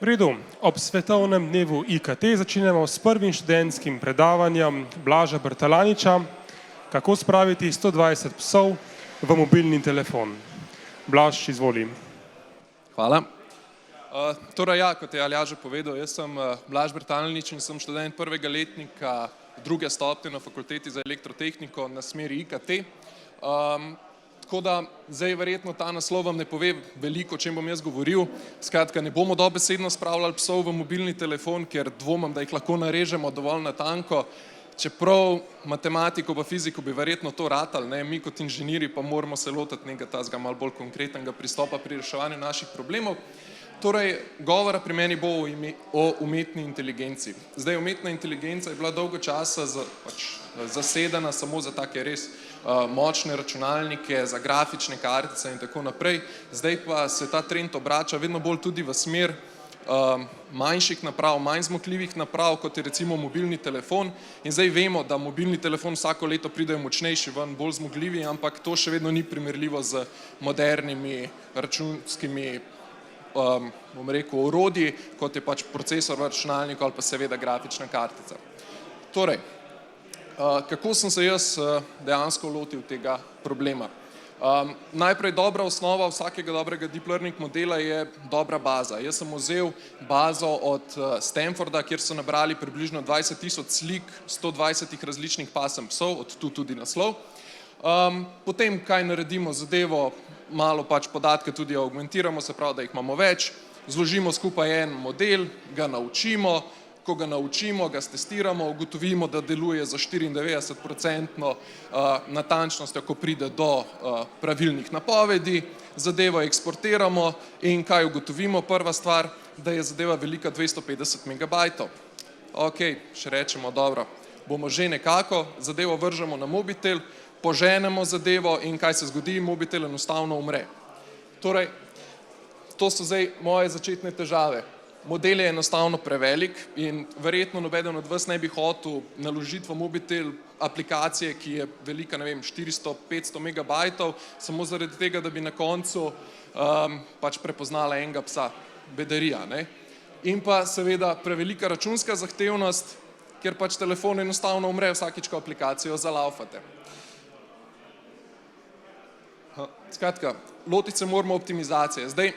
V redu, ob svetovnem dnevu IKT začenjamo s prvim študentskim predavanjem Blaža Brtalaniča, kako spraviti 120 psov v mobilni telefon. Blaž, izvoli. Hvala. Torej, kot je Aljaž že povedal, jaz sem Blaž Brtalanič in sem študent prvega letnika druge stopnje na fakulteti za elektrotehniko na smeri IKT. Tako da zdaj verjetno ta naslov vam ne pove veliko, o čem bom jaz govoril. Skratka, ne bomo dobesedno spravljali psov v mobilni telefon, ker dvomim, da jih lahko narežemo dovolj natanko, čeprav matematiko pa fiziko bi verjetno to ratali, ne, mi kot inženirji pa moramo se lotiti nekega tazga malo bolj konkretnega pristopa pri reševanju naših problemov. Torej, govora pri meni bo o umetni inteligenci. Zdaj, umetna inteligenca je bila dolgo časa zasedena samo za take res močne računalnike, za grafične kartice in tako naprej. Zdaj pa se ta trend obrača vedno bolj tudi v smer manjših naprav, manj zmogljivih naprav, kot je recimo mobilni telefon. In zdaj vemo, da mobilni telefon vsako leto pridejo močnejši ven, bolj zmogljivi, ampak to še vedno ni primerljivo z modernimi računskimi bom rekel, orodji, kot je pač procesor v računalniku ali pa seveda grafična kartica. Torej, kako sem se jaz dejansko lotil tega problema? Najprej dobra osnova vsakega dobrega deep learning modela je dobra baza. Jaz sem vzel bazo od Stanforda, kjer so nabrali približno 20.000 slik 120 različnih pasem psov, od tu tudi naslov. Potem, kaj naredimo zadevo, malo pač podatke tudi augmentiramo, se pravi, da jih imamo več, zložimo skupaj en model, ga naučimo, ko ga naučimo, ga stestiramo, ugotovimo, da deluje za 94% natančnostjo, ko pride do pravilnih napovedi, zadevo eksportiramo in kaj ugotovimo? Prva stvar, da je zadeva velika 250 megabajtov. Ok, še rečemo, dobro, bomo že nekako, zadevo vržemo na mobitel, poženemo zadevo in kaj se zgodi, mobitel enostavno umre. Torej, to so zdaj moje začetne težave. Model je enostavno prevelik in verjetno nobeden od vas ne bi hotel naložiti v mobitel aplikacije, ki je velika, ne vem, 400-500 megabajtov, samo zaradi tega, da bi na koncu pač prepoznala enega psa, bedarija, ne. In pa seveda prevelika računska zahtevnost, ker pač telefon enostavno umre vsakič, ko aplikacijo zalaufate. Skratka, lotiti se moramo optimizacije. Zdaj,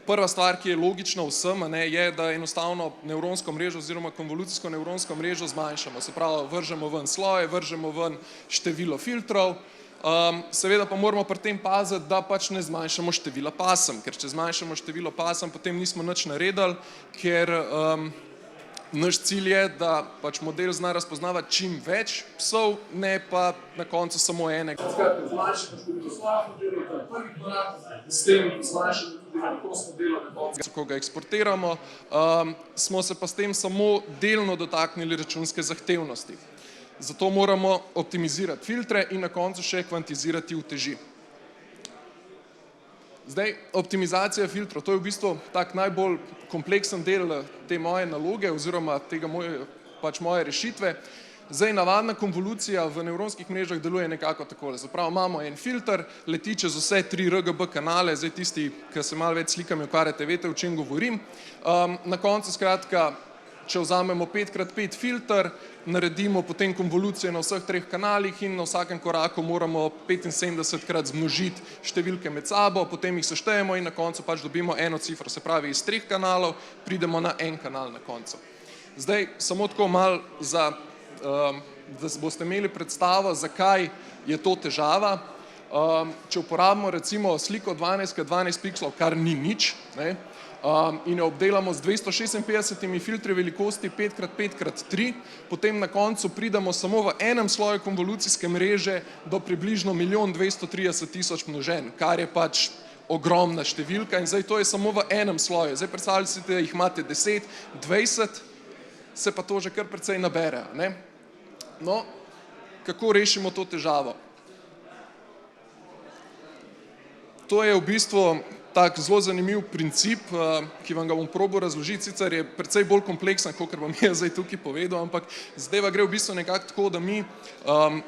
prva stvar, ki je logična vsem, je, da enostavno nevronsko mrežo oziroma konvolucijsko nevronsko mrežo zmanjšamo. Se pravi, vržemo ven sloje, vržemo ven število filtrov, seveda pa moramo pri tem paziti, da pač ne zmanjšamo števila pasem, ker če zmanjšamo število pasem, potem nismo nič naredili, ker naš cilj je, da pač model zna razpoznavati čim več psov, ne pa na koncu samo enega. Skratka, zmanjšamo število slabih modelov, to je prvi korak, s tem zmanjšamo tudi velikost modela na koncu, ko ga eksportiramo, smo se pa s tem samo delno dotaknili računske zahtevnosti. Zato moramo optimizirati filtre in na koncu še kvantizirati uteži. Zdaj, optimizacija filtrov, to je v bistvu tak najbolj kompleksen del te moje naloge oziroma tega moje rešitve. Zdaj, navadna konvolucija v nevronskih mrežah deluje nekako takole. Se pravi, imamo en filter, leti čez vse 3 RGB kanale, zdaj tisti, ki se malo več slikami ukvarjate, veste, o čem govorim. Na koncu, skratka, če vzamemo 5x5 filter, naredimo potem konvolucijo na vseh 3 kanalih in na vsakem koraku moramo 75krat zmnožiti številke med sabo, potem jih seštejemo in na koncu pač dobimo eno cifro, se pravi iz 3 kanalov pridemo na en kanal na koncu. Zdaj, samo tako malo, da boste imeli predstavo, zakaj je to težava. Če uporabimo recimo sliko 12x12 pikslov, kar ni nič, in jo obdelamo z 256 filtri velikosti 5x5x3, potem na koncu pridemo samo v enem sloju konvolucijske mreže do približno 1.230.000 množenj, kar je pač ogromna številka in zdaj to je samo v enem sloju. Zdaj predstavljate si, da jih imate 10, 20, se pa to že kar precej nabere, ne? No, kako rešimo to težavo? To je v bistvu tak zelo zanimiv princip, ki vam ga bom probal razložiti, sicer je precej bolj kompleksen, kakor vam je zdaj tukaj povedal, ampak zadeva gre v bistvu nekako tako, da mi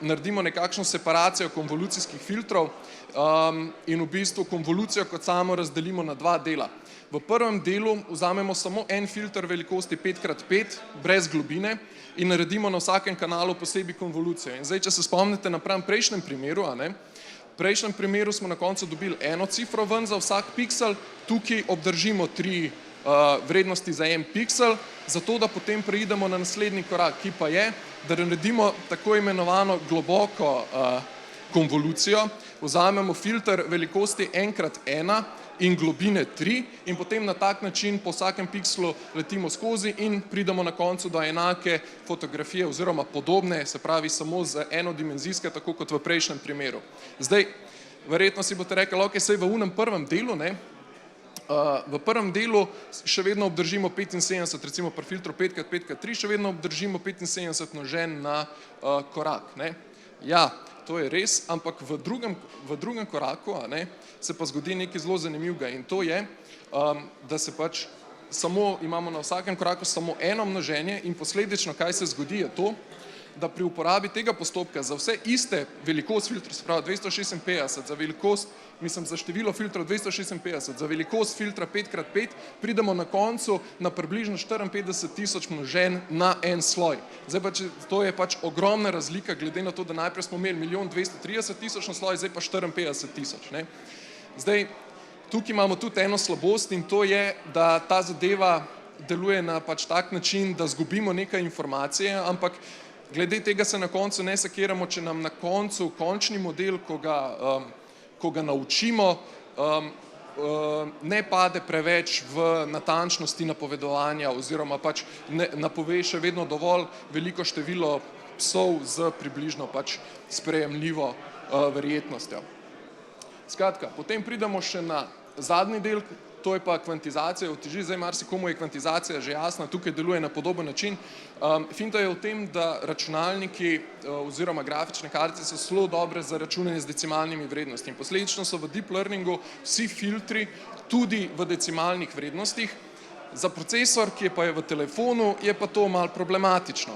naredimo nekakšno separacijo konvolucijskih filtrov in v bistvu konvolucijo kot samo razdelimo na dva dela. V prvem delu vzamemo samo en filter velikosti 5x5 brez globine in naredimo na vsakem kanalu posebej konvolucijo. In zdaj, če se spomnite napram prejšnjem primeru, v prejšnjem primeru smo na koncu dobili eno cifro ven za vsak piksel, tukaj obdržimo 3 vrednosti za en piksel, zato da potem preidemo na naslednji korak, ki pa je, da naredimo tako imenovano globoko konvolucijo, vzamemo filter velikosti 1x1 in globine 3 in potem na tak način po vsakem pikslu letimo skozi in pridemo na koncu do enake fotografije oziroma podobne, se pravi samo z enodimenzijske, tako kot v prejšnjem primeru. Zdaj, verjetno si boste rekli, ok, saj v unem prvem delu, v prvem delu še vedno obdržimo 75, recimo pri filtru 5x5x3 še vedno obdržimo 75 množen na korak. Ja, to je res, ampak v drugem koraku se pa zgodi nekaj zelo zanimivega in to je, da se pač samo imamo na vsakem koraku samo eno množenje in posledično, kaj se zgodi, je to, da pri uporabi tega postopka za vse iste velikost filtra, se pravi 256, za velikost, za število filtrov 256, za velikost filtra 5x5, pridemo na koncu na približno 54.000 množen na en sloj. Zdaj pa, to je pač ogromna razlika, glede na to, da najprej smo imeli 1.230.000 na sloj, zdaj pa 54.000. Zdaj, tukaj imamo tudi eno slabost in to je, da ta zadeva deluje na pač tak način, da zgubimo nekaj informacije, ampak glede tega se na koncu ne sekiramo, če nam na koncu končni model, ko ga naučimo, ne pade preveč v natančnosti napovedovanja oziroma pač napove še vedno dovolj veliko število psov z približno pač sprejemljivo verjetnostjo. Skratka, potem pridemo še na zadnji del, to je pa kvantizacija uteži. Zdaj marsikomu je kvantizacija že jasna, tukaj deluje na podoben način. Finta je v tem, da računalniki oziroma grafične kartice so zelo dobre za računanje z decimalnimi vrednostmi. Posledično so v deep learningu vsi filtri tudi v decimalnih vrednostih. Za procesor, ki pa je v telefonu, je pa to malo problematično.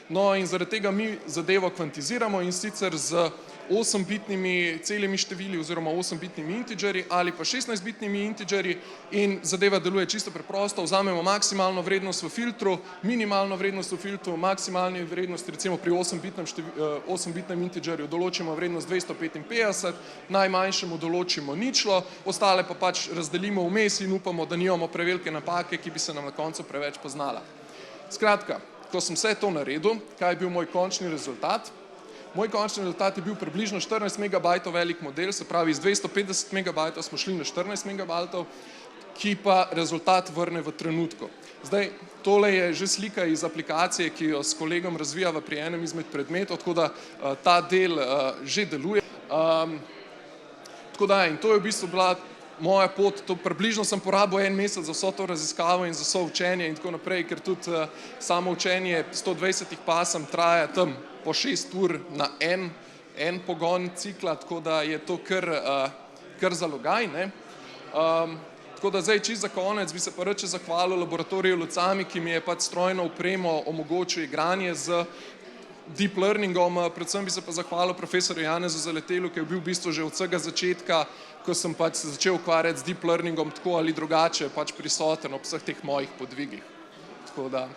No in zaradi tega mi zadevo kvantiziramo in sicer z 8-bitnimi celimi števili oziroma 8-bitnimi integerji ali pa 16-bitnimi integerji in zadeva deluje čisto preprosto, vzamemo maksimalno vrednost v filtru, minimalno vrednost v filtru, maksimalni vrednost recimo pri 8-bitnem integerju določimo vrednost 255, najmanjšemu določimo ničlo, ostale pa pač razdelimo vmes in upamo, da nimamo prevelike napake, ki bi se nam na koncu preveč poznala. Skratka, ko sem vse to naredil, kaj je bil moj končni rezultat? Moj končni rezultat je bil približno 14 megabajtov velik model, se pravi iz 250 megabajtov smo šli na 14 megabajtov, ki pa rezultat vrne v trenutku. Zdaj, tole je že slika iz aplikacije, ki jo s kolegom razvijava pri enem izmed predmetov, tako da ta del že deluje. Tako da, in to je v bistvu bila moja pot, to približno sem porabil en mesec za vso to raziskavo in za vso učenje in tako naprej, ker tudi samo učenje 120 pasem traja tam po 6 ur na en pogon cikla, tako da je to kar zalogaj. Tako da zdaj čisto za konec bi se pa rad zahvalil laboratoriju Lucami, ki mi je pač strojno opremo omogočil igranje z deep learningom, predvsem bi se pa zahvalil profesorju Janezu Zaletelu, ki je bil v bistvu že od vsega začetka, ko sem pač se začel ukvarjati z deep learningom tako ali drugače, pač prisoten ob vseh teh mojih podvigih. Tako da,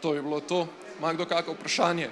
to je bilo to. Ima kdo kakšno vprašanje?